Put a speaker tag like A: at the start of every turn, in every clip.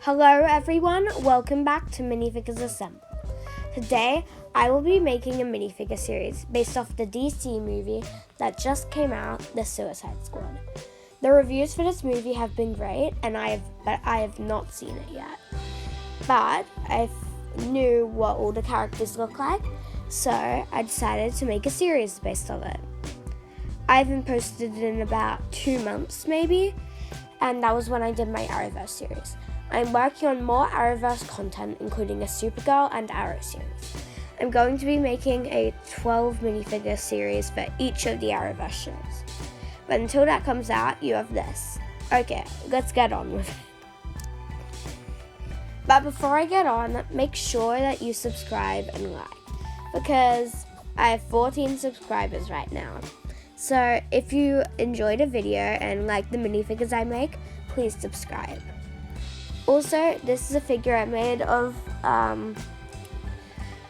A: Hello everyone, welcome back to Minifigures Assemble. Today, I will be making a minifigure series based off the DC movie that just came out, The Suicide Squad. The reviews for this movie have been great, and I have not seen it yet. But I knew what all the characters look like, so I decided to make a series based on it. I haven't posted it in about 2 months maybe, and that was when I did my Arrowverse series. I'm working on more Arrowverse content, including a Supergirl and Arrow series. I'm going to be making a 12 minifigure series for each of the Arrowverse shows. But until that comes out, you have this. Okay, let's get on with it. But before I get on, make sure that you subscribe and like, because I have 14 subscribers right now. So if you enjoyed a video and like the minifigures I make, please subscribe. Also, this is a figure I made of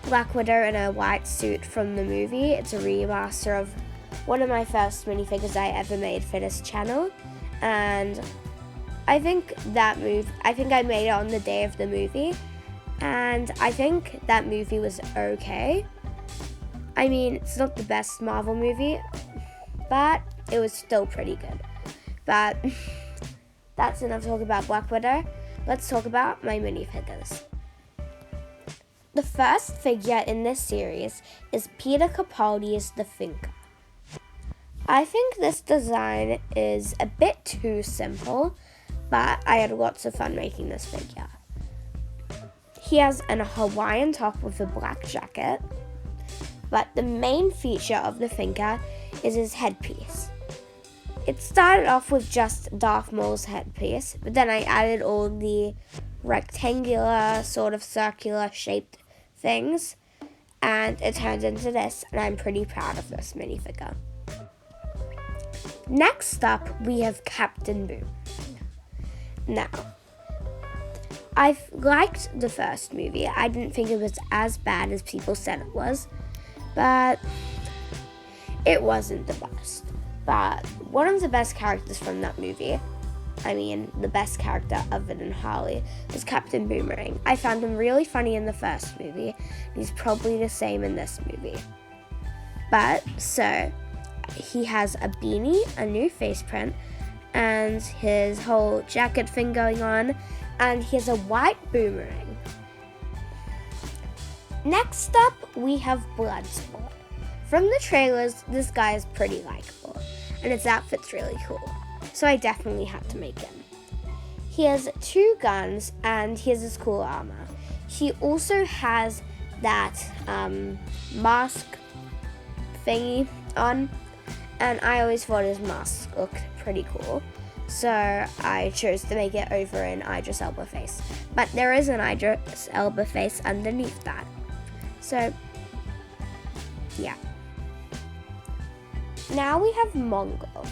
A: Black Widow in a white suit from the movie. It's a remaster of one of my first minifigures I ever made for this channel, and I think I made it on the day of the movie, and I think that movie was okay. I mean, it's not the best Marvel movie, but it was still pretty good. But that's enough talk about Black Widow. Let's talk about my minifigures. The first figure in this series is Peter Capaldi's The Thinker. I think this design is a bit too simple, but I had lots of fun making this figure. He has a Hawaiian top with a black jacket, but the main feature of The Thinker is his headpiece. It started off with just Darth Maul's headpiece, but then I added all the rectangular, sort of circular shaped things, and it turned into this, and I'm pretty proud of this minifigure. Next up, we have Captain Boom. Now, I've liked the first movie. I didn't think it was as bad as people said it was, but it wasn't the best. But one of the best characters from that movie, the best character other than Harley, was Captain Boomerang. I found him really funny in the first movie. He's probably the same in this movie. But, so, he has a beanie, a new face print, and his whole jacket thing going on, and he has a white boomerang. Next up, we have Bloodsport. From the trailers, this guy is pretty likable, and his outfit's really cool, so I definitely had to make him. He has 2 guns, and he has his cool armor. He also has that mask thingy on, and I always thought his mask looked pretty cool, so I chose to make it over an Idris Elba face. But there is an Idris Elba face underneath that, so yeah. Now we have Mongol.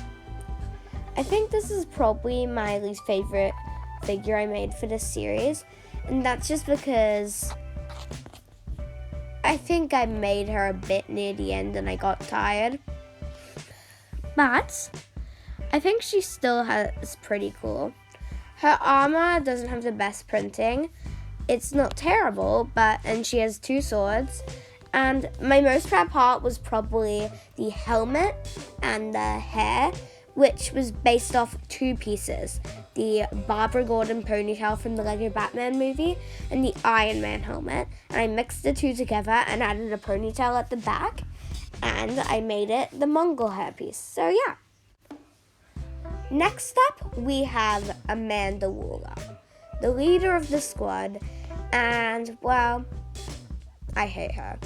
A: I think this is probably my least favorite figure I made for this series, and that's just because I think I made her a bit near the end and I got tired. But I think she still is pretty cool. Her armor doesn't have the best printing. It's not terrible, and she has 2 swords. And my most proud part was probably the helmet and the hair, which was based off 2 pieces. The Barbara Gordon ponytail from the Lego Batman movie and the Iron Man helmet. And I mixed the 2 together and added a ponytail at the back. And I made it the Mongol hairpiece. So yeah. Next up, we have Amanda Waller, the leader of the squad. And, well, I hate her,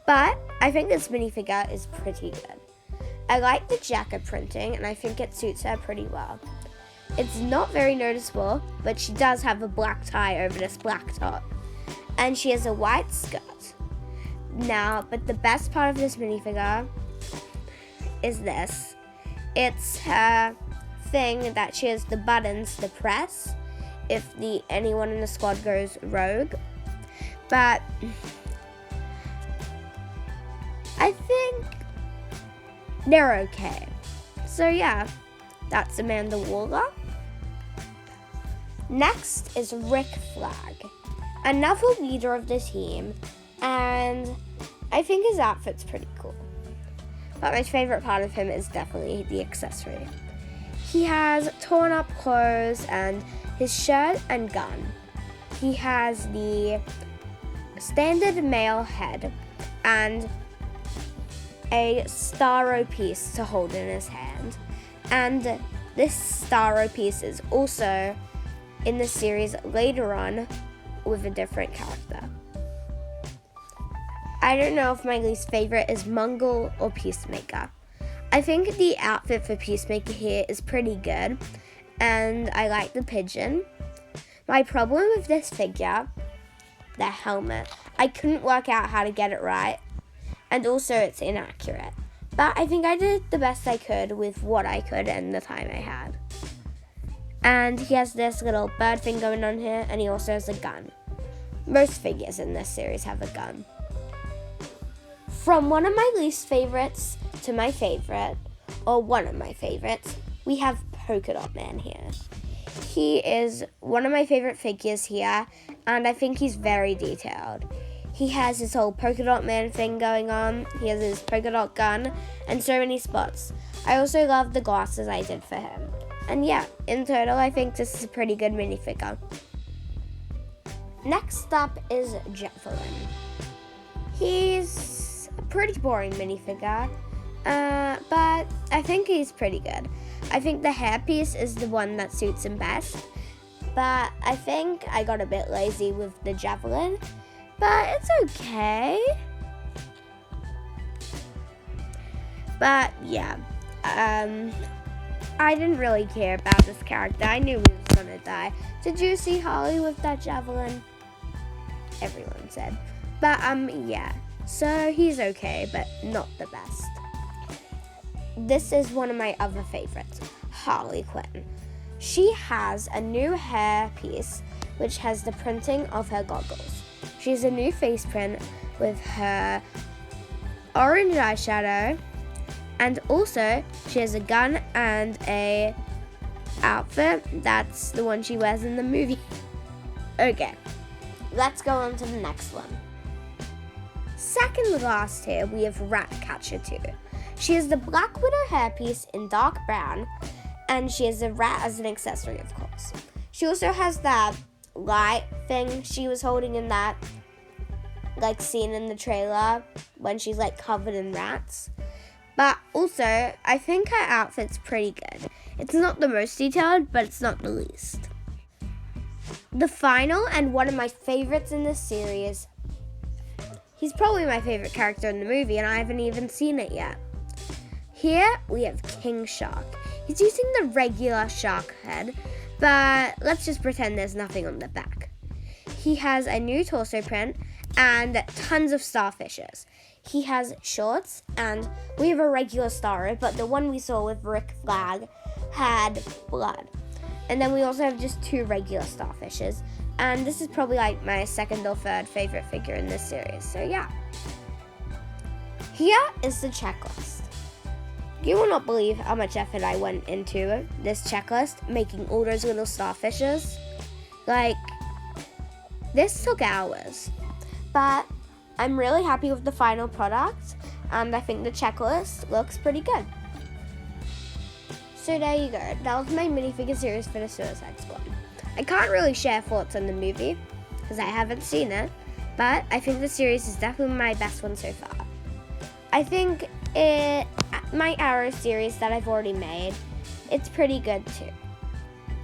A: but I think this minifigure is pretty good. I like the jacket printing, and I think it suits her pretty well. It's not very noticeable, but she does have a black tie over this black top, and she has a white skirt. Now, but the best part of this minifigure is this. It's her thing that she has the buttons to press if anyone in the squad goes rogue, but I think they're okay. So yeah, that's Amanda Waller. Next is Rick Flag, another leader of the team, and I think his outfit's pretty cool. But my favorite part of him is definitely the accessory. He has torn up clothes and his shirt and gun. He has the standard male head and a starro piece to hold in his hand. And this starro piece is also in the series later on with a different character. I don't know if my least favorite is Mongol or Peacemaker. I think the outfit for Peacemaker here is pretty good, and I like the pigeon. My problem with this figure, the helmet, I couldn't work out how to get it right, and also it's inaccurate. But I think I did the best I could with what I could and the time I had. And he has this little bird thing going on here, and he also has a gun. Most figures in this series have a gun. From one of my least favorites to my favorite, or one of my favorites, we have Polka Dot Man here. He is one of my favorite figures here, and I think he's very detailed. He has his whole Polka Dot Man thing going on. He has his polka dot gun and so many spots. I also love the glasses I did for him. And yeah, in total, I think this is a pretty good minifigure. Next up is Javelin. He's a pretty boring minifigure, but I think he's pretty good. I think the hairpiece is the one that suits him best, but I think I got a bit lazy with the Javelin, but it's okay. But yeah, I didn't really care about this character. I knew he was gonna die. Did you see Holly with that Javelin? Everyone said. But yeah, so he's okay, but not the best. This is one of my other favorites, Harley Quinn. She has a new hair piece which has the printing of her goggles. She has a new face print with her orange eyeshadow, and also she has a gun and a outfit. That's the one she wears in the movie. Okay, let's go on to the next one. Second to last here, we have Ratcatcher 2. She has the Black Widow hairpiece in dark brown, and she has a rat as an accessory, of course. She also has that light thing she was holding in that like scene in the trailer when she's like covered in rats. But also, I think her outfit's pretty good. It's not the most detailed, but it's not the least. The final and one of my favorites in this series, he's probably my favorite character in the movie, and I haven't even seen it yet. Here we have King Shark. He's using the regular shark head, but let's just pretend there's nothing on the back. He has a new torso print and tons of starfishes. He has shorts, and we have a regular star, but the one we saw with Rick Flag had blood. And then we also have just two regular starfishes, and this is probably like my second or third favorite figure in this series, so yeah. Here is the checklist. You will not believe how much effort I went into this checklist, making all those little starfishes. Like, this took hours, but I'm really happy with the final product, and I think the checklist looks pretty good. So there you go. That was my minifigure series for the Suicide Squad. I can't really share thoughts on the movie because I haven't seen it, but I think the series is definitely my best one so far. I think my Arrow series that I've already made, it's pretty good too.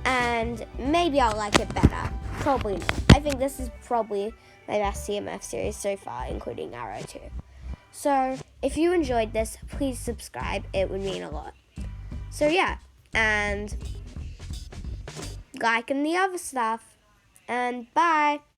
A: And maybe I'll like it better. Probably not. I think this is probably my best CMF series so far, including Arrow 2. So, if you enjoyed this, please subscribe. It would mean a lot. So yeah, and like and the other stuff. And bye!